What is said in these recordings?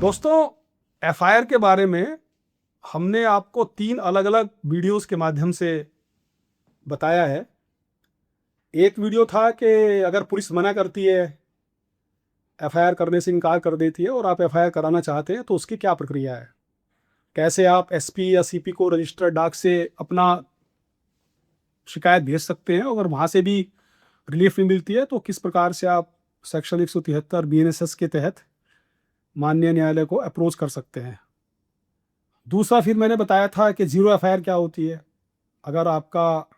दोस्तों, एफआईआर के बारे में हमने आपको 3 अलग-अलग वीडियोस के माध्यम से बताया है। एक वीडियो था कि अगर पुलिस मना करती है, एफआईआर करने से इनकार कर देती है और आप एफआईआर कराना चाहते हैं तो उसकी क्या प्रक्रिया है? कैसे आप एसपी या सीपी को रजिस्टर्ड डाक से अपना शिकायत भेज सकते हैं? अगर वहाँ से भी रिलीफ नहीं मिलती है तो किस प्रकार से आप सेक्शन 173 बीएनएसएस के तहत माननीय न्यायालय को अप्रोच कर सकते हैं। दूसरा फिर मैंने बताया था कि जीरो एफआईआर क्या होती है। अगर आपका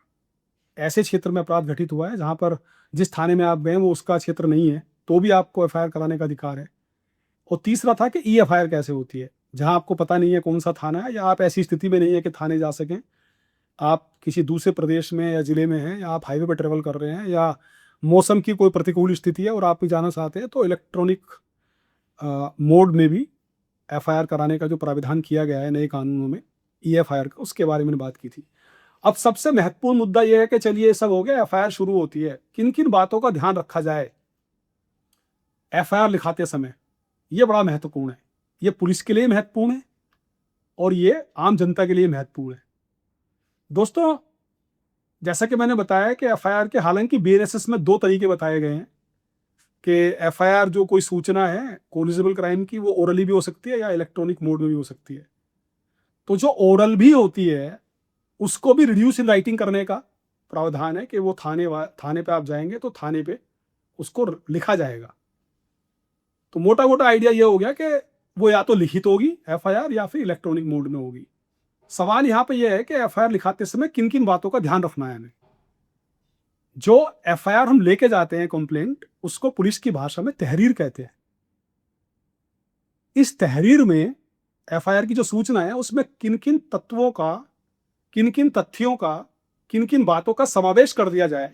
ऐसे क्षेत्र में अपराध घटित हुआ है जहाँ पर जिस थाने में आप गए वो उसका क्षेत्र नहीं है, तो भी आपको एफआईआर कराने का अधिकार है। और तीसरा था कि ई एफआईआर कैसे होती है, जहाँ आपको पता नहीं है कौन सा थाना है या आप ऐसी स्थिति में नहीं है कि थाने जा सकें, आप किसी दूसरे प्रदेश में या जिले में हैं या आप हाईवे पर ट्रेवल कर रहे हैं या मौसम की कोई प्रतिकूल स्थिति है और आप भी जाना चाहते हैं, तो इलेक्ट्रॉनिक मोड में भी एफआईआर कराने का जो प्राविधान किया गया है नए कानूनों में ई एफआईआर का, उसके बारे में बात की थी। अब सबसे महत्वपूर्ण मुद्दा यह है कि चलिए सब हो गया, एफआईआर शुरू होती है, किन किन बातों का ध्यान रखा जाए एफआईआर लिखाते समय, ये बड़ा महत्वपूर्ण है। ये पुलिस के लिए महत्वपूर्ण है और ये आम जनता के लिए महत्वपूर्ण है। दोस्तों, जैसा कि मैंने बताया कि एफआईआर के हालांकि बीएनएसएस में 2 तरीके बताए गए हैं कि एफआईआर जो कोई सूचना है कोग्निजेबल क्राइम की, वो ओरली भी हो सकती है या इलेक्ट्रॉनिक मोड में भी हो सकती है। तो जो ओरल भी होती है उसको भी रिड्यूस इन राइटिंग करने का प्रावधान है कि वो थाने पे आप जाएंगे तो थाने पे उसको लिखा जाएगा। तो मोटा मोटा आइडिया ये हो गया कि वो या तो लिखित होगी एफआईआर या फिर इलेक्ट्रॉनिक मोड में होगी। सवाल यहाँ पे ये है कि एफआईआर लिखाते समय किन किन बातों का ध्यान रखना है हमें। जो एफआईआर हम लेके जाते हैं कंप्लेंट, उसको पुलिस की भाषा में तहरीर कहते हैं। इस तहरीर में एफआईआर की जो सूचना है उसमें किन किन तत्वों का, किन किन तथ्यों का, किन किन बातों का समावेश कर दिया जाए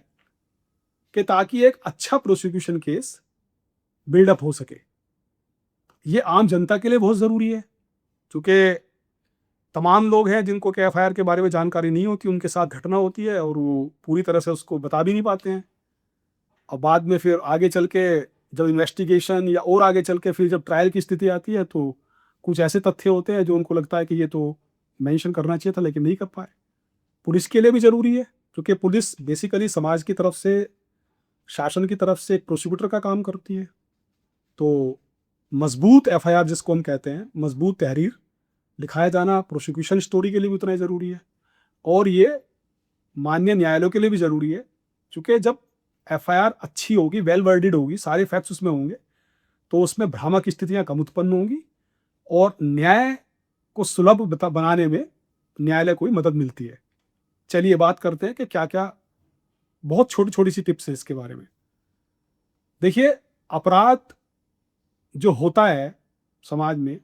कि ताकि एक अच्छा प्रोसिक्यूशन केस बिल्डअप हो सके। ये आम जनता के लिए बहुत ज़रूरी है, क्योंकि तमाम लोग हैं जिनको के एफआईआर के बारे में जानकारी नहीं होती, उनके साथ घटना होती है और वो पूरी तरह से उसको बता भी नहीं पाते हैं। और बाद में फिर आगे चल के जब इन्वेस्टिगेशन या और आगे चल के फिर जब ट्रायल की स्थिति आती है तो कुछ ऐसे तथ्य होते हैं जो उनको लगता है कि ये तो मेंशन करना चाहिए था लेकिन नहीं कर पाए। पुलिस के लिए भी ज़रूरी है, क्योंकि पुलिस बेसिकली समाज की तरफ से, शासन की तरफ से एक प्रोसिक्यूटर का काम करती है। तो मजबूत एफआईआर जिसको हम कहते हैं, मजबूत तहरीर लिखाया जाना प्रोसिक्यूशन स्टोरी के लिए भी उतना ही ज़रूरी है और ये माननीय न्यायालयों के लिए भी ज़रूरी है, क्योंकि जब एफआईआर अच्छी होगी, वेल वर्डेड होगी, सारे फैक्ट्स उसमें होंगे, तो उसमें भ्रामक स्थितियां कम उत्पन्न होंगी और न्याय को सुलभ बनाने में न्यायालय को भी मदद मिलती है। चलिए बात करते हैं कि क्या क्या बहुत छोटी छोटी सी टिप्स है इसके बारे में। देखिए, अपराध जो होता है समाज में,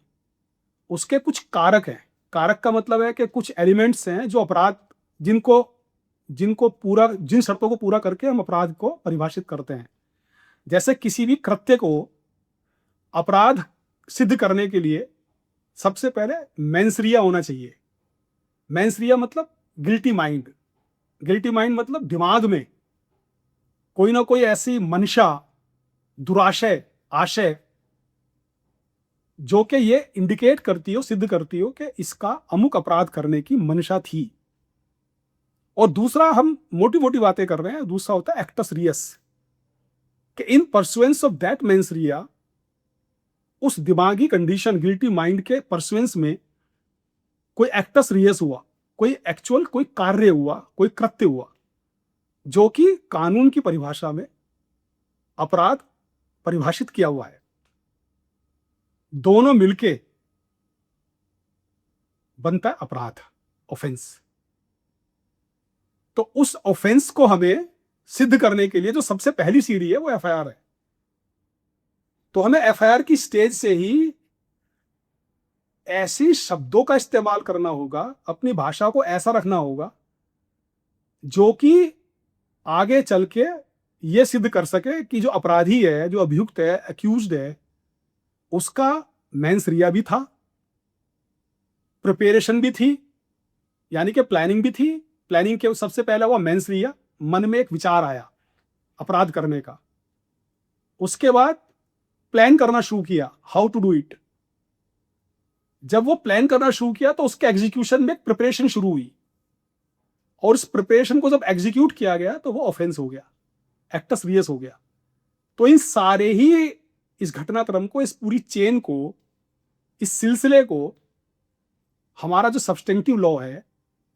उसके कुछ कारक हैं। कारक का मतलब है कि कुछ एलिमेंट्स हैं जो अपराध, जिनको जिनको पूरा, जिन शर्तों को पूरा करके हम अपराध को परिभाषित करते हैं। जैसे किसी भी कृत्य को अपराध सिद्ध करने के लिए सबसे पहले मेंसरिया होना चाहिए। मेंसरिया मतलब गिल्टी माइंड। गिल्टी माइंड मतलब दिमाग में कोई ना कोई ऐसी मंशा, दुराशय, आशय जो कि ये इंडिकेट करती हो, सिद्ध करती हो कि इसका अमुक अपराध करने की मंशा थी। और दूसरा, हम मोटी मोटी बातें कर रहे हैं, दूसरा होता है एक्टस रियस, कि इन परसुएंस ऑफ दैट मेंस रिया, उस दिमागी कंडीशन गिल्टी माइंड के परसुएंस में कोई एक्टस रियस हुआ, कोई एक्चुअल कोई कार्य हुआ, कोई कृत्य हुआ जो कि कानून की परिभाषा में अपराध परिभाषित किया हुआ है। दोनों मिलके बनता है अपराध, ऑफेंस। तो उस ऑफेंस को हमें सिद्ध करने के लिए जो सबसे पहली सीढ़ी है वो एफआईआर है। तो हमें एफआईआर की स्टेज से ही ऐसी शब्दों का इस्तेमाल करना होगा, अपनी भाषा को ऐसा रखना होगा जो कि आगे चल के ये सिद्ध कर सके कि जो अपराधी है, जो अभियुक्त है, अक्यूज्ड है, उसका मेंस रिया भी था, प्रिपरेशन भी थी, यानी कि प्लानिंग भी थी। प्लानिंग के सबसे पहले हुआ मेंस रिया, मन में एक विचार आया अपराध करने का, उसके बाद प्लान करना शुरू किया, हाउ टू डू इट, जब वो प्लान करना शुरू किया तो उसके एग्जीक्यूशन में प्रिपरेशन शुरू हुई, और उस प्रिपरेशन को जब एग्जीक्यूट किया गया तो वो ऑफेंस हो गया, एक्टस रियस हो गया। तो इन सारे ही इस घटनाक्रम को, इस पूरी चेन को, इस सिलसिले को हमारा जो सब्सटेंटिव लॉ है,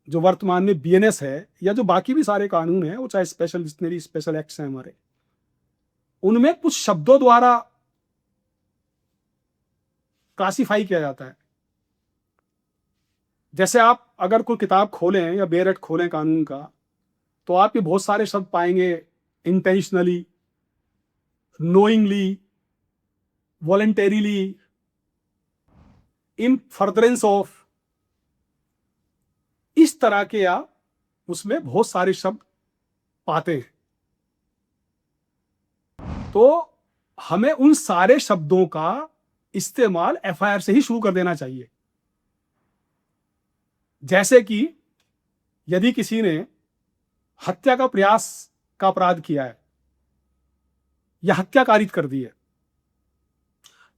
जो वर्तमान में बीएनएस है, या जो बाकी भी सारे कानून हैं, वो चाहे स्पेशल जितने भी स्पेशल एक्ट्स हैं हमारे, उनमें कुछ शब्दों द्वारा क्लासिफाई किया जाता है। जैसे आप अगर कोई किताब खोलें या बेयर एक्ट खोलें कानून का, तो आप ये बहुत सारे शब्द पाएंगे, intentionally, knowingly, voluntarily, in furtherance of, इस तरह के आप उसमें बहुत सारे शब्द पाते हैं। तो हमें उन सारे शब्दों का इस्तेमाल एफआईआर से ही शुरू कर देना चाहिए। जैसे कि यदि किसी ने हत्या का प्रयास का अपराध किया है या हत्या कारित कर दी है,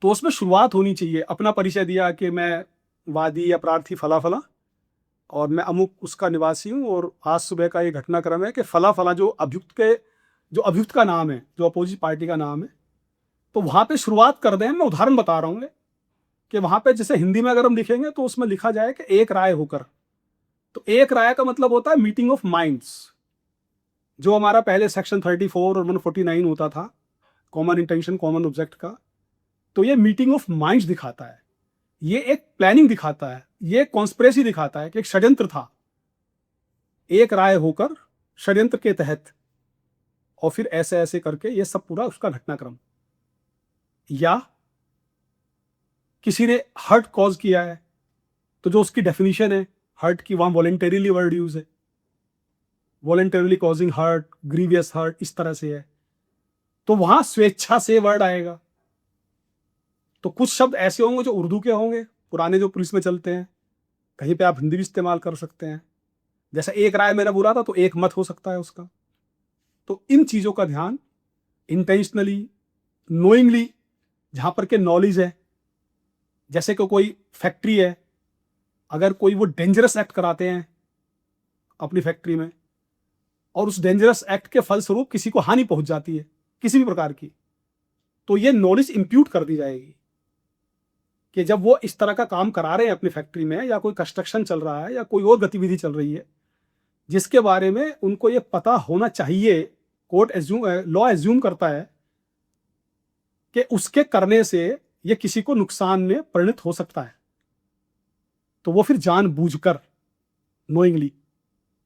तो उसमें शुरुआत होनी चाहिए, अपना परिचय दिया कि मैं वादी या प्रार्थी फला फला, और मैं अमुक उसका निवासी हूं, और आज सुबह का ये घटनाक्रम है कि फला फला जो अभियुक्त का नाम है, जो अपोजिट पार्टी का नाम है। तो वहां पे शुरुआत कर दें। मैं उदाहरण बता रहा हूँ कि वहां पे जैसे हिंदी में अगर हम लिखेंगे तो उसमें लिखा जाए कि एक राय होकर। तो एक राय का मतलब होता है मीटिंग ऑफ माइंड्स, जो हमारा पहले सेक्शन 34 और 149 होता था, कॉमन इंटेंशन कॉमन ऑब्जेक्ट का। तो ये मीटिंग ऑफ माइंड्स दिखाता है, ये एक प्लानिंग दिखाता है, ये कॉन्स्पिरेसी दिखाता है कि एक षड्यंत्र था, एक राय होकर षड्यंत्र के तहत, और फिर ऐसे ऐसे करके ये सब पूरा उसका घटनाक्रम। या किसी ने हर्ट कॉज किया है, तो जो उसकी डेफिनेशन है हर्ट की, वहां वॉलेंटरीली वर्ड यूज है, voluntarily causing hurt, grievous hurt, इस तरह से है, तो वहां स्वेच्छा से वर्ड आएगा। तो कुछ शब्द ऐसे होंगे जो उर्दू के होंगे, पुराने जो पुलिस में चलते हैं, कहीं पे आप हिंदी भी इस्तेमाल कर सकते हैं। जैसे एक राय मैंने बोला था, तो एक मत हो सकता है उसका। तो इन चीजों का ध्यान, इंटेंशनली, नोइंगली, जहां पर के नॉलेज है, जैसे कि कोई फैक्ट्री है, अगर कोई वो डेंजरस एक्ट कराते हैं अपनी फैक्ट्री में, और उस डेंजरस एक्ट के फलस्वरूप किसी को हानि पहुंच जाती है किसी भी प्रकार की, तो ये नॉलेज इंप्यूट कर दी जाएगी कि जब वो इस तरह का काम करा रहे हैं अपनी फैक्ट्री में, या कोई कंस्ट्रक्शन चल रहा है, या कोई और गतिविधि चल रही है जिसके बारे में उनको ये पता होना चाहिए, लॉ एज्यूम करता है कि उसके करने से ये किसी को नुकसान में परिणत हो सकता है, तो वो फिर जानबूझकर, नोइंगली,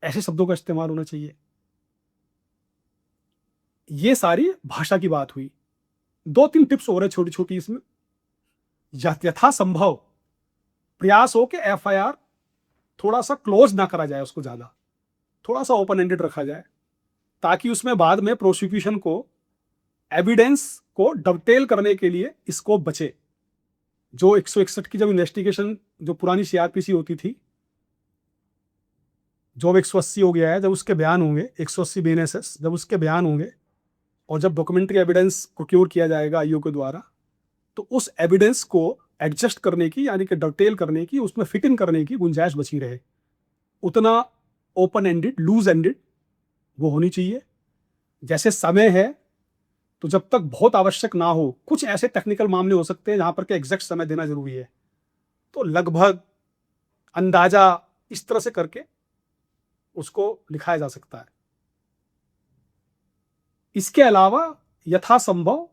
ऐसे शब्दों का इस्तेमाल होना चाहिए। ये सारी भाषा की बात हुई। 2-3 टिप्स और है छोटी छोटी इसमें। यथासंभव प्रयास हो कि एफआईआर थोड़ा सा क्लोज ना करा जाए, उसको ज्यादा, थोड़ा सा ओपन एंडेड रखा जाए, ताकि उसमें बाद में प्रोसिक्यूशन को एविडेंस को डबटेल करने के लिए स्कोप बचे। जो 161 की जब इन्वेस्टिगेशन, जो पुरानी सीआरपीसी होती थी, जो अब 180 हो गया है, जब उसके बयान होंगे, 180 बीएनएसएस, जब उसके बयान होंगे और जब डॉक्यूमेंट्री एविडेंस प्रोक्योर किया जाएगा आईओ के द्वारा, तो उस एविडेंस को एडजस्ट करने की, यानी कि डबटेल करने की, उसमें फिट इन करने की गुंजाइश बची रहे, उतना ओपन एंडेड, लूज एंडेड वो होनी चाहिए। जैसे समय है, तो जब तक बहुत आवश्यक ना हो, कुछ ऐसे टेक्निकल मामले हो सकते हैं जहां पर के एग्जैक्ट समय देना जरूरी है, तो लगभग, अंदाजा, इस तरह से करके उसको लिखाया जा सकता है। इसके अलावा यथासंभव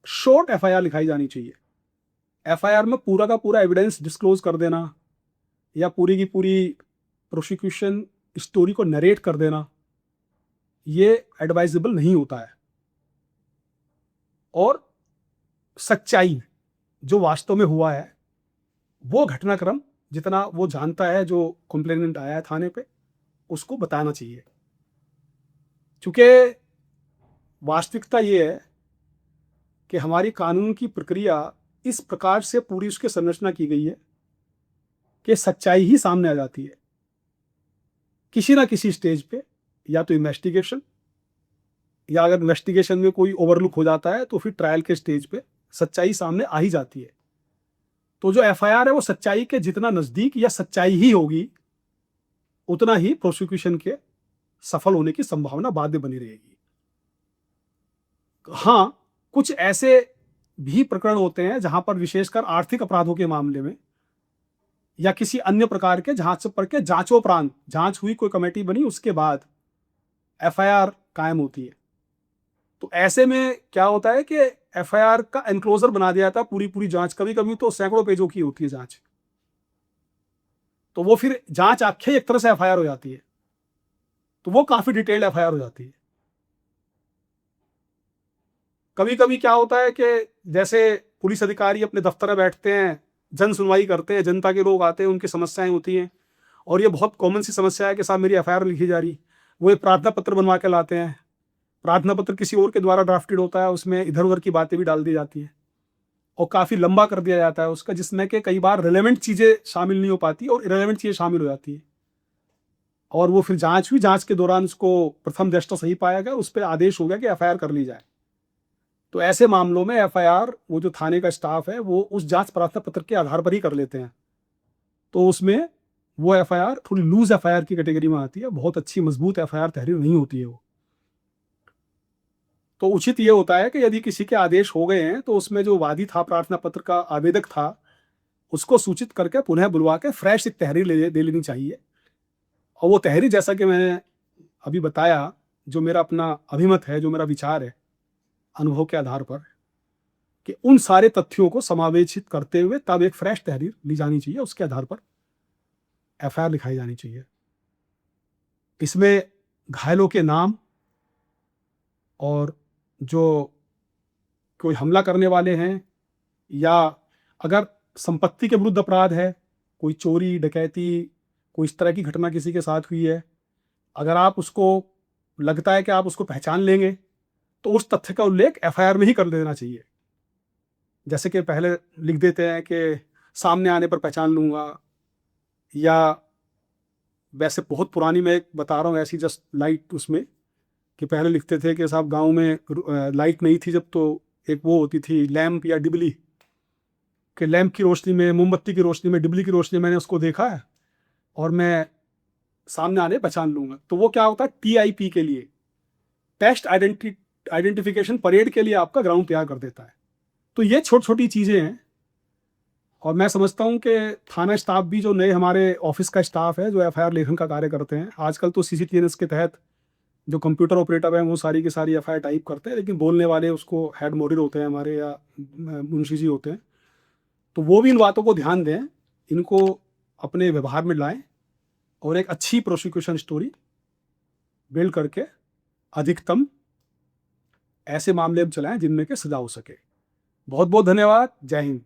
शॉर्ट एफआईआर लिखाई जानी चाहिए। एफआईआर में पूरा का पूरा एविडेंस डिस्क्लोज कर देना, या पूरी की पूरी प्रोसिक्यूशन स्टोरी को नरेट कर देना, ये एडवाइजेबल नहीं होता है। और सच्चाई जो वास्तव में हुआ है, वो घटनाक्रम जितना वो जानता है, जो कंप्लेनेंट आया है थाने पे, उसको बताना चाहिए। चूंकि वास्तविकता ये है कि हमारी कानून की प्रक्रिया इस प्रकार से पूरी उसकी संरचना की गई है कि सच्चाई ही सामने आ जाती है किसी ना किसी स्टेज पे, या तो इन्वेस्टिगेशन, या अगर इन्वेस्टिगेशन में कोई ओवरलुक हो जाता है तो फिर ट्रायल के स्टेज पे सच्चाई सामने आ ही जाती है। तो जो एफआईआर है वो सच्चाई के जितना नजदीक या सच्चाई ही होगी, उतना ही प्रोसिक्यूशन के सफल होने की संभावना बाद में बनी रहेगी। हाँ, कुछ ऐसे भी प्रकरण होते हैं जहां पर विशेषकर आर्थिक अपराधों के मामले में या किसी अन्य प्रकार के जांच पर के जांचोपरांत, जांच हुई, कोई कमेटी बनी, उसके बाद एफआईआर कायम होती है। तो ऐसे में क्या होता है कि एफआईआर का एनक्लोजर बना दिया था, पूरी पूरी जांच, कभी कभी तो सैकड़ों पेजों की होती है जांच, तो वो फिर जांच आखे एक तरह से एफआईआर हो जाती है, तो वो काफी डिटेल्ड एफआईआर हो जाती है। कभी कभी क्या होता है कि जैसे पुलिस अधिकारी अपने दफ्तर में बैठते हैं, जन सुनवाई करते हैं, जनता के लोग आते हैं, उनकी समस्याएं होती हैं, और ये बहुत कॉमन सी समस्या है कि साहब मेरी एफआईआर लिखी जा रही, वो एक प्रार्थना पत्र बनवा के लाते हैं, प्रार्थना पत्र किसी और के द्वारा ड्राफ्टेड होता है, उसमें इधर उधर की बातें भी डाल दी जाती है और काफ़ी लंबा कर दिया जाता है उसका, जिसमें कि कई बार रिलेवेंट चीज़ें शामिल नहीं हो पाती और इरेलेवेंट चीज़ें शामिल हो जाती है, और वो फिर जांच हुई, जांच के दौरान उसको प्रथम दृष्टया सही पाया गया, उस पर आदेश हो गया कि एफआईआर कर ली जाए। तो ऐसे मामलों में एफआईआर, वो जो थाने का स्टाफ है वो उस जांच प्रार्थना पत्र के आधार पर ही कर लेते हैं, तो उसमें वो एफआईआर थोड़ी लूज एफआईआर की कैटेगरी में आती है, बहुत अच्छी मजबूत एफआईआर तहरीर नहीं होती है वो। तो उचित ये होता है कि यदि किसी के आदेश हो गए हैं तो उसमें जो वादी था, प्रार्थना पत्र का आवेदक था, उसको सूचित करके पुनः बुलवा के फ्रेश एक तहरीर दे लेनी चाहिए। और वो तहरीर, जैसा कि मैंने अभी बताया, जो मेरा अपना अभिमत है, जो मेरा विचार है अनुभव के आधार पर, कि उन सारे तथ्यों को समावेशित करते हुए तब एक फ्रेश तहरीर ली जानी चाहिए, उसके आधार पर एफआईआर लिखाई जानी चाहिए। इसमें घायलों के नाम और जो कोई हमला करने वाले हैं, या अगर संपत्ति के विरुद्ध अपराध है, कोई चोरी डकैती, कोई इस तरह की घटना किसी के साथ हुई है, अगर आप उसको लगता है कि आप उसको पहचान लेंगे, तो उस तथ्य का उल्लेख एफआईआर में ही कर देना चाहिए। जैसे कि पहले लिख देते हैं कि सामने आने पर पहचान लूंगा, या वैसे बहुत पुरानी मैं एक बता रहा हूँ ऐसी जस्ट लाइट उसमें, कि पहले लिखते थे कि साहब गांव में लाइट नहीं थी जब, तो एक वो होती थी लैंप या डिबली, कि लैंप की रोशनी में, मोमबत्ती की रोशनी में, डिबली की रोशनी में मैंने उसको देखा है और मैं सामने आने पहचान लूंगा। तो वो क्या होता है, टीआईपी के लिए, टेस्ट आइडेंटिफिकेशन परेड के लिए आपका ग्राउंड तैयार कर देता है। तो ये छोटी छोटी चीज़ें हैं, और मैं समझता हूँ कि थाना स्टाफ भी, जो नए हमारे ऑफिस का स्टाफ है जो एफआईआर लेखन का कार्य करते हैं, आजकल तो सीसीटीएनएस के तहत जो कंप्यूटर ऑपरेटर हैं वो सारी की सारी एफआईआर टाइप करते हैं, लेकिन बोलने वाले उसको हेड मॉडल होते हैं हमारे, या मुंशी जी होते हैं। तो वो भी इन बातों को ध्यान दें, इनको अपने व्यवहार में लाएं और एक अच्छी प्रोसिक्यूशन स्टोरी बिल्ड करके अधिकतम ऐसे मामले में चलाएं जिनमें के सजा हो सके। बहुत बहुत धन्यवाद। जय हिंद।